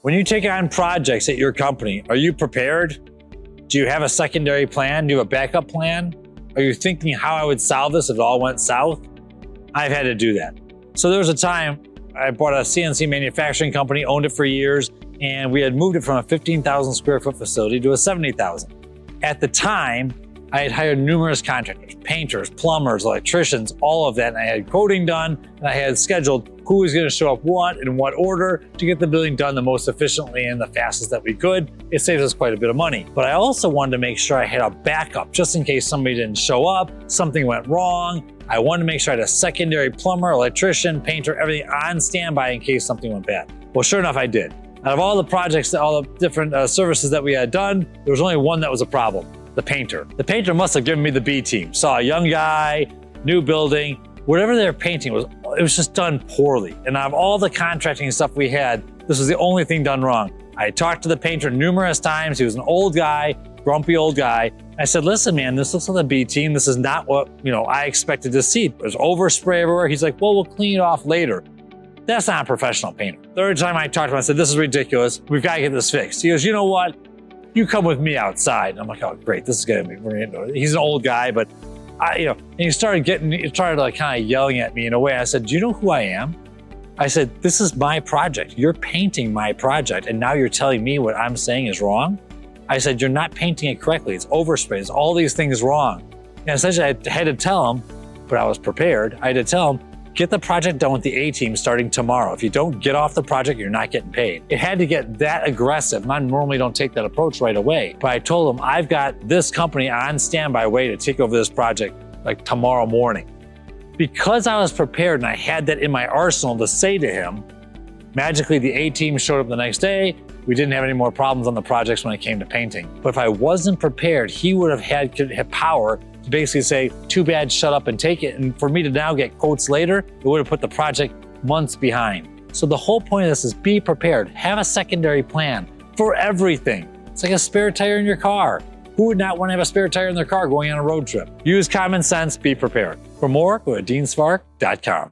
When you take on projects at your company, are you prepared? Do you have a secondary plan? Do you have a backup plan? Are you thinking how I would solve this if it all went south? I've had to do that. So there was a time I bought a CNC manufacturing company, owned it for years, and we had moved it from a 15,000 square foot facility to a 70,000. At the time, I had hired numerous contractors, painters, plumbers, electricians, all of that. And I had quoting done, and I had scheduled who was going to show up what in what order to get the building done the most efficiently and the fastest that we could. It saves us quite a bit of money. But I also wanted to make sure I had a backup just in case somebody didn't show up, something went wrong. I wanted to make sure I had a secondary plumber, electrician, painter, everything on standby in case something went bad. Well, sure enough, I did. Out of all the projects, all the different services that we had done, there was only one that was a problem. The painter. The painter must have given me the B team. Saw a young guy, new building, whatever they were painting it was just done poorly. And out of all the contracting stuff we had, this was the only thing done wrong. I talked to the painter numerous times. He was an old guy, grumpy old guy. I said, listen, man, this looks like the B team. This is not what I expected to see. There's overspray everywhere. He's like, well, we'll clean it off later. That's not a professional painter. Third time I talked to him, I said, this is ridiculous. We've got to get this fixed. He goes, you know what? You come with me outside. And I'm like, oh, great. This is going to be, he's an old guy, but and he started like kind of yelling at me in a way. I said, do you know who I am? I said, this is my project. You're painting my project. And now you're telling me what I'm saying is wrong. I said, you're not painting it correctly. It's overspray. It's all these things wrong. And essentially I had to tell him, but I was prepared. I had to tell him, get the project done with the A team starting tomorrow. If you don't get off the project, you're not getting paid. It had to get that aggressive. I normally don't take that approach right away, but I told him I've got this company on standby way to take over this project like tomorrow morning. Because I was prepared and I had that in my arsenal to say to him, magically the A team showed up the next day. We didn't have any more problems on the projects when it came to painting. But if I wasn't prepared, he would have had power to basically say, too bad, shut up and take it. And for me to now get quotes later, it would have put the project months behind. So the whole point of this is be prepared. Have a secondary plan for everything. It's like a spare tire in your car. Who would not want to have a spare tire in their car going on a road trip? Use common sense, be prepared. For more, go to deanspark.com.